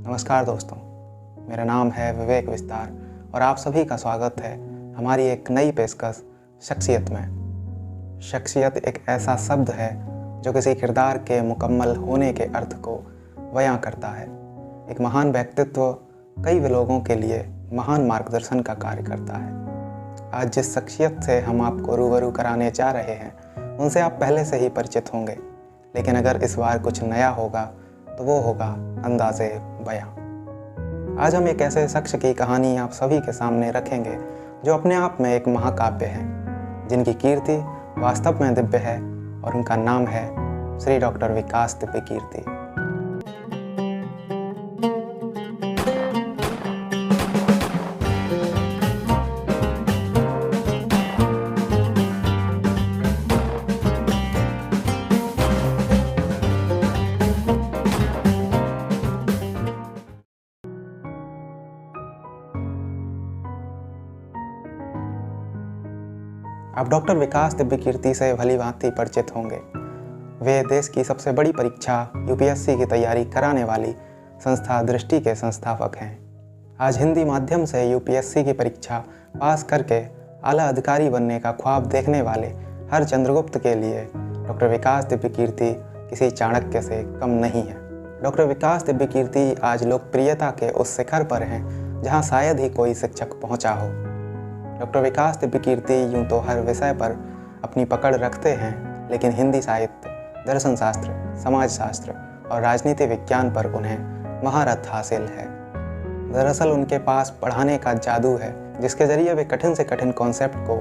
नमस्कार दोस्तों, मेरा नाम है विवेक विस्तार और आप सभी का स्वागत है हमारी एक नई पेशकश शख्सियत में। शख्सियत एक ऐसा शब्द है जो किसी किरदार के मुकम्मल होने के अर्थ को बयां करता है। एक महान व्यक्तित्व कई लोगों के लिए महान मार्गदर्शन का कार्य करता है। आज जिस शख्सियत से हम आपको रूबरू कराने जा रहे हैं उनसे आप पहले से ही परिचित होंगे, लेकिन अगर इस बार कुछ नया होगा तो वो होगा अंदाज़े बयां। आज हम एक ऐसे शख्स की कहानी आप सभी के सामने रखेंगे जो अपने आप में एक महाकाव्य है, जिनकी कीर्ति वास्तव में दिव्य है और उनका नाम है श्री डॉक्टर विकास दिव्य कीर्ति। आप डॉक्टर विकास दिव्य कीर्ति से भली भांति परिचित होंगे। वे देश की सबसे बड़ी परीक्षा यूपीएससी की तैयारी कराने वाली संस्था दृष्टि के संस्थापक हैं। आज हिंदी माध्यम से यूपीएससी की परीक्षा पास करके आला अधिकारी बनने का ख्वाब देखने वाले हर चंद्रगुप्त के लिए डॉक्टर विकास दिव्य कीर्ति किसी चाणक्य से कम नहीं है। डॉक्टर विकास दिव्य कीर्ति आज लोकप्रियता के उस शिखर पर हैं जहां शायद ही कोई शिक्षक पहुंचा हो। डॉक्टर विकास दिव्य कीर्ति यूँ तो हर विषय पर अपनी पकड़ रखते हैं, लेकिन हिंदी साहित्य, दर्शन शास्त्र, समाज शास्त्र और राजनीति विज्ञान पर उन्हें महारत हासिल है। दरअसल उनके पास पढ़ाने का जादू है, जिसके जरिए वे कठिन से कठिन कॉन्सेप्ट को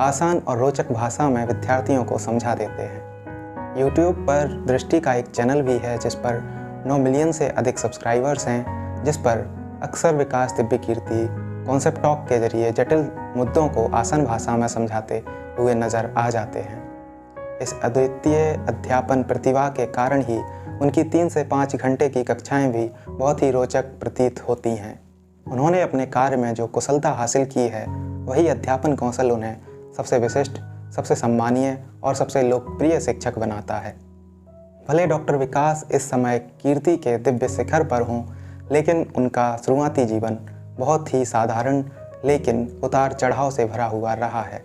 आसान और रोचक भाषा में विद्यार्थियों को समझा देते हैं। यूट्यूब पर दृष्टि का एक चैनल भी है जिस पर 9 मिलियन से अधिक सब्सक्राइबर्स हैं, जिस पर अक्सर विकास दिव्य कीर्ति कॉन्सेप्ट टॉक के जरिए जटिल मुद्दों को आसान भाषा में समझाते हुए नज़र आ जाते हैं। इस अद्वितीय अध्यापन प्रतिभा के कारण ही उनकी 3 से 5 घंटे की कक्षाएं भी बहुत ही रोचक प्रतीत होती हैं। उन्होंने अपने कार्य में जो कुशलता हासिल की है, वही अध्यापन कौशल उन्हें सबसे विशिष्ट, सबसे सम्मानीय और सबसे लोकप्रिय शिक्षक बनाता है। भले डॉक्टर विकास इस समय कीर्ति के दिव्य शिखर पर हों, लेकिन उनका शुरुआती जीवन बहुत ही साधारण लेकिन उतार चढ़ाव से भरा हुआ रहा है।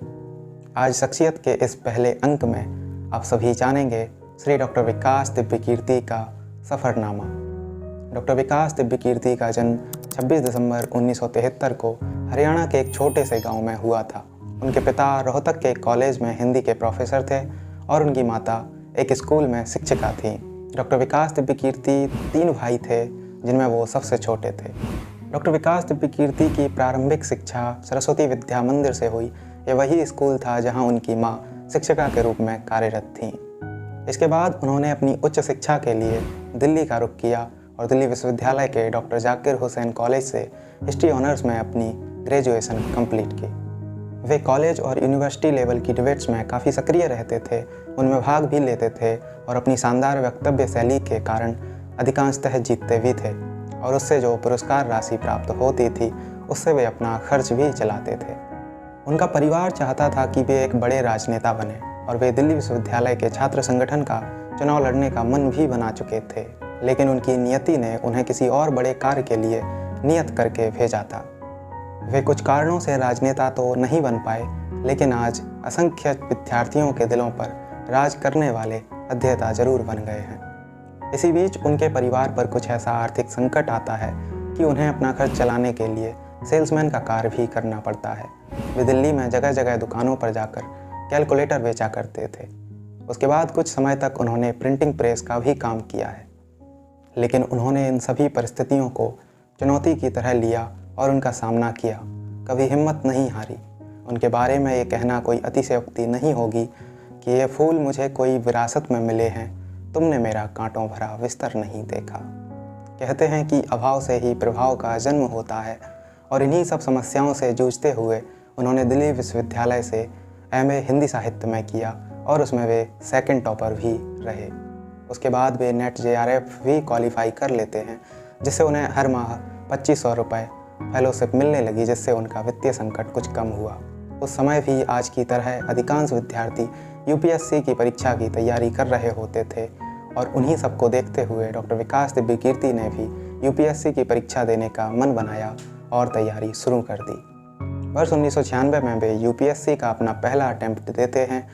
आज शख्सियत के इस पहले अंक में आप सभी जानेंगे श्री डॉक्टर विकास दिव्य कीर्ति का सफ़रनामा। डॉक्टर विकास दिव्य कीर्ति का जन्म 26 दिसंबर 1973 को हरियाणा के एक छोटे से गांव में हुआ था। उनके पिता रोहतक के एक कॉलेज में हिंदी के प्रोफेसर थे और उनकी माता एक स्कूल में शिक्षिका थी। डॉक्टर विकास दिव्य कीर्ति 3 भाई थे, जिनमें वो सबसे छोटे थे। डॉक्टर विकास दिव्य कीर्ति की प्रारंभिक शिक्षा सरस्वती विद्या मंदिर से हुई। यह वही स्कूल था जहां उनकी मां शिक्षिका के रूप में कार्यरत थीं। इसके बाद उन्होंने अपनी उच्च शिक्षा के लिए दिल्ली का रुख किया और दिल्ली विश्वविद्यालय के डॉक्टर जाकिर हुसैन कॉलेज से हिस्ट्री ऑनर्स में अपनी ग्रेजुएशन कंप्लीट की। वे कॉलेज और यूनिवर्सिटी लेवल की डिबेट्स में काफ़ी सक्रिय रहते थे, उनमें भाग भी लेते थे और अपनी शानदार वक्तव्य शैली के कारण अधिकांशतः जीतते भी थे और उससे जो पुरस्कार राशि प्राप्त होती थी उससे वे अपना खर्च भी चलाते थे। उनका परिवार चाहता था कि वे एक बड़े राजनेता बने और वे दिल्ली विश्वविद्यालय के छात्र संगठन का चुनाव लड़ने का मन भी बना चुके थे, लेकिन उनकी नियति ने उन्हें किसी और बड़े कार्य के लिए नियत करके भेजा था। वे कुछ कारणों से राजनेता तो नहीं बन पाए, लेकिन आज असंख्य विद्यार्थियों के दिलों पर राज करने वाले अध्येता जरूर बन गए हैं। इसी बीच उनके परिवार पर कुछ ऐसा आर्थिक संकट आता है कि उन्हें अपना खर्च चलाने के लिए सेल्समैन का कार्य भी करना पड़ता है। वे दिल्ली में जगह जगह दुकानों पर जाकर कैलकुलेटर बेचा करते थे। उसके बाद कुछ समय तक उन्होंने प्रिंटिंग प्रेस का भी काम किया है, लेकिन उन्होंने इन सभी परिस्थितियों को चुनौती की तरह लिया और उनका सामना किया, कभी हिम्मत नहीं हारी। उनके बारे में ये कहना कोई अतिशयोक्ति नहीं होगी कि ये फूल मुझे कोई विरासत में मिले हैं, तुमने मेरा कांटों भरा बिस्तर नहीं देखा। कहते हैं कि अभाव से ही प्रभाव का जन्म होता है और इन्हीं सब समस्याओं से जूझते हुए उन्होंने दिल्ली विश्वविद्यालय से एमए हिंदी साहित्य में किया और उसमें वे सेकंड टॉपर भी रहे। उसके बाद वे नेट जेआरएफ भी क्वालिफाई कर लेते हैं, जिससे उन्हें हर माह 2500 रुपये फेलोशिप मिलने लगी, जिससे उनका वित्तीय संकट कुछ कम हुआ। उस समय भी आज की तरह अधिकांश विद्यार्थी यूपीएससी की परीक्षा की तैयारी कर रहे होते थे और उन्हीं सबको देखते हुए डॉक्टर विकास दिव्य कीर्ति ने भी यूपीएससी की परीक्षा देने का मन बनाया और तैयारी शुरू कर दी। वर्ष 1996 में वे यूपीएससी का अपना पहला अटेम्प्ट देते हैं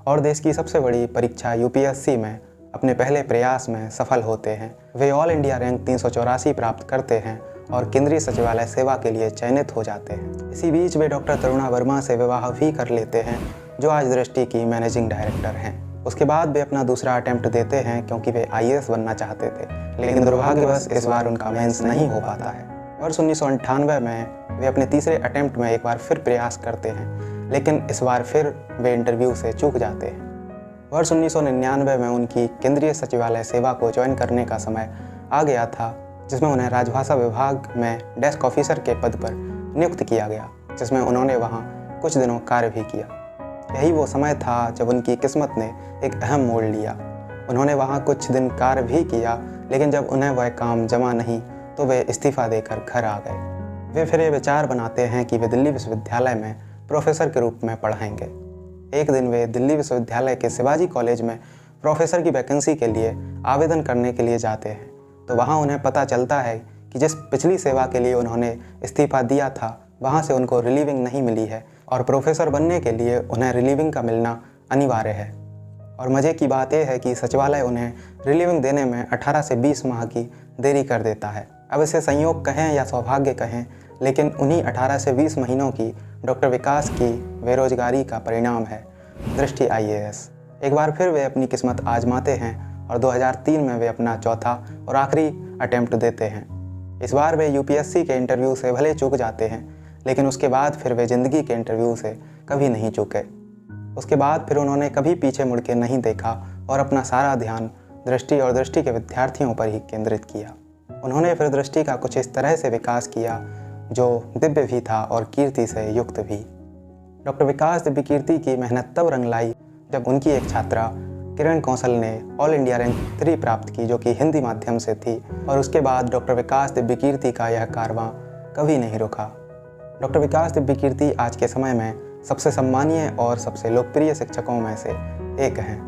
और देश की सबसे बड़ी परीक्षा यूपीएससी में अपने पहले प्रयास में सफल होते हैं। वे ऑल इंडिया रैंक 384 प्राप्त करते हैं और केंद्रीय सचिवालय सेवा के लिए चयनित हो जाते हैं। इसी बीच वे डॉक्टर तरुणा वर्मा से विवाह भी कर लेते हैं, जो आज दृष्टि की मैनेजिंग डायरेक्टर हैं। उसके बाद वे अपना दूसरा अटेम्प्ट देते हैं क्योंकि वे आईएएस बनना चाहते थे, लेकिन दुर्भाग्यवश इस बार उनका मेंस नहीं हो पाता है। वर्ष 1998 में वे अपने तीसरे अटेम्प्ट में एक बार फिर प्रयास करते हैं, लेकिन इस बार फिर वे इंटरव्यू से चूक जाते हैं। वर्ष 1999 में उनकी केंद्रीय सचिवालय सेवा को ज्वाइन करने का समय आ गया था, जिसमें उन्हें राजभाषा विभाग में डेस्क ऑफिसर के पद पर नियुक्त किया गया, जिसमें उन्होंने वहां कुछ दिनों कार्य भी किया। यही वो समय था जब उनकी किस्मत ने एक अहम मोड़ लिया। उन्होंने वहां कुछ दिन कार्य भी किया, लेकिन जब उन्हें वह काम जमा नहीं तो वे इस्तीफा देकर घर आ गए। वे फिर ये विचार बनाते हैं कि वे दिल्ली विश्वविद्यालय में प्रोफेसर के रूप में पढ़ाएंगे। एक दिन वे दिल्ली विश्वविद्यालय के शिवाजी कॉलेज में प्रोफेसर की वैकेंसी के लिए आवेदन करने के लिए जाते हैं, तो वहाँ उन्हें पता चलता है कि जिस पिछली सेवा के लिए उन्होंने इस्तीफा दिया था वहाँ से उनको रिलीविंग नहीं मिली है और प्रोफेसर बनने के लिए उन्हें रिलीविंग का मिलना अनिवार्य है। और मज़े की बात यह है कि सचिवालय उन्हें रिलीविंग देने में 18 से 20 माह की देरी कर देता है। अब इसे संयोग कहें या सौभाग्य कहें, लेकिन उन्हीं 18 से 20 महीनों की डॉक्टर विकास की बेरोजगारी का परिणाम है दृष्टि आईएएस। एक बार फिर वे अपनी किस्मत आजमाते हैं और 2003 में वे अपना चौथा और आखिरी अटेम्प्ट देते हैं। इस बार वे यूपीएससी के इंटरव्यू से भले चूक जाते हैं, लेकिन उसके बाद फिर वे ज़िंदगी के इंटरव्यू से कभी नहीं चूके। उसके बाद फिर उन्होंने कभी पीछे मुड़ के नहीं देखा और अपना सारा ध्यान दृष्टि और दृष्टि के विद्यार्थियों पर ही केंद्रित किया। उन्होंने फिर दृष्टि का कुछ इस तरह से विकास किया जो दिव्य भी था और कीर्ति से युक्त भी। डॉक्टर विकास दिव्य कीर्ति की मेहनत तब रंग लाई जब उनकी एक छात्रा किरण कौशल ने ऑल इंडिया रैंक 3 प्राप्त की, जो कि हिंदी माध्यम से थी, और उसके बाद डॉक्टर विकास दिव्य कीर्ति का यह कारवां कभी नहीं रुका। डॉक्टर विकास दिव्य कीर्ति आज के समय में सबसे सम्मानीय और सबसे लोकप्रिय शिक्षकों में से एक हैं।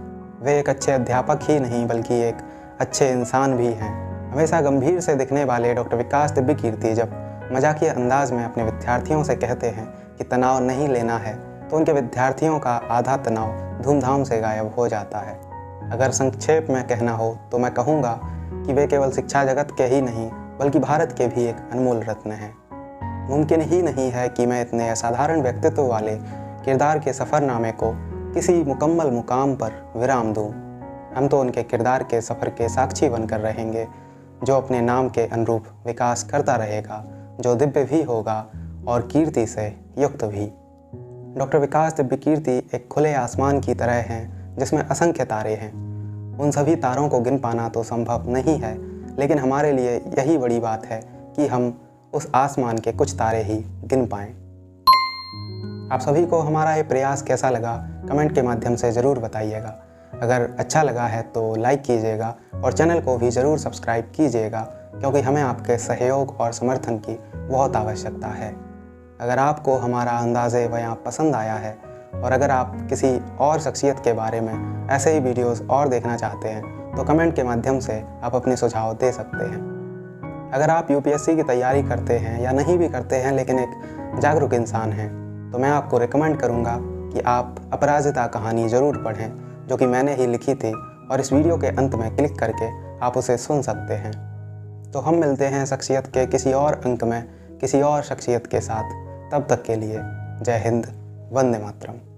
वे एक अच्छे अध्यापक ही नहीं बल्कि एक अच्छे इंसान भी हैं। हमेशा गंभीर से दिखने वाले डॉक्टर विकास दिव्य कीर्ति जब मजाकिया अंदाज में अपने विद्यार्थियों से कहते हैं कि तनाव नहीं लेना है, तो उनके विद्यार्थियों का आधा तनाव धूमधाम से गायब हो जाता है। अगर संक्षेप में कहना हो तो मैं कहूँगा कि वे केवल शिक्षा जगत के ही नहीं बल्कि भारत के भी एक अनमोल रत्न हैं। मुमकिन ही नहीं है कि मैं इतने असाधारण व्यक्तित्व वाले किरदार के सफ़रनामे को किसी मुकम्मल मुकाम पर विराम दूं। हम तो उनके किरदार के सफ़र के साक्षी बनकर रहेंगे, जो अपने नाम के अनुरूप विकास करता रहेगा, जो दिव्य भी होगा और कीर्ति से युक्त भी। डॉक्टर विकास दिव्य कीर्ति एक खुले आसमान की तरह हैं जिसमें असंख्य तारे हैं। उन सभी तारों को गिन पाना तो संभव नहीं है, लेकिन हमारे लिए यही बड़ी बात है कि हम उस आसमान के कुछ तारे ही गिन पाएं। आप सभी को हमारा ये प्रयास कैसा लगा कमेंट के माध्यम से ज़रूर बताइएगा। अगर अच्छा लगा है तो लाइक कीजिएगा और चैनल को भी ज़रूर सब्सक्राइब कीजिएगा, क्योंकि हमें आपके सहयोग और समर्थन की बहुत आवश्यकता है। अगर आपको हमारा अंदाज़े बयां पसंद आया है और अगर आप किसी और शख्सियत के बारे में ऐसे ही वीडियोस और देखना चाहते हैं तो कमेंट के माध्यम से आप अपने सुझाव दे सकते हैं। अगर आप यूपीएससी की तैयारी करते हैं या नहीं भी करते हैं लेकिन एक जागरूक इंसान हैं, तो मैं आपको रिकमेंड करूंगा कि आप अपराजिता कहानी ज़रूर पढ़ें, जो कि मैंने ही लिखी थी, और इस वीडियो के अंत में क्लिक करके आप उसे सुन सकते हैं। तो हम मिलते हैं शख्सियत के किसी और अंक में किसी और शख्सियत के साथ। तब तक के लिए जय हिंद, वंदे मातरम।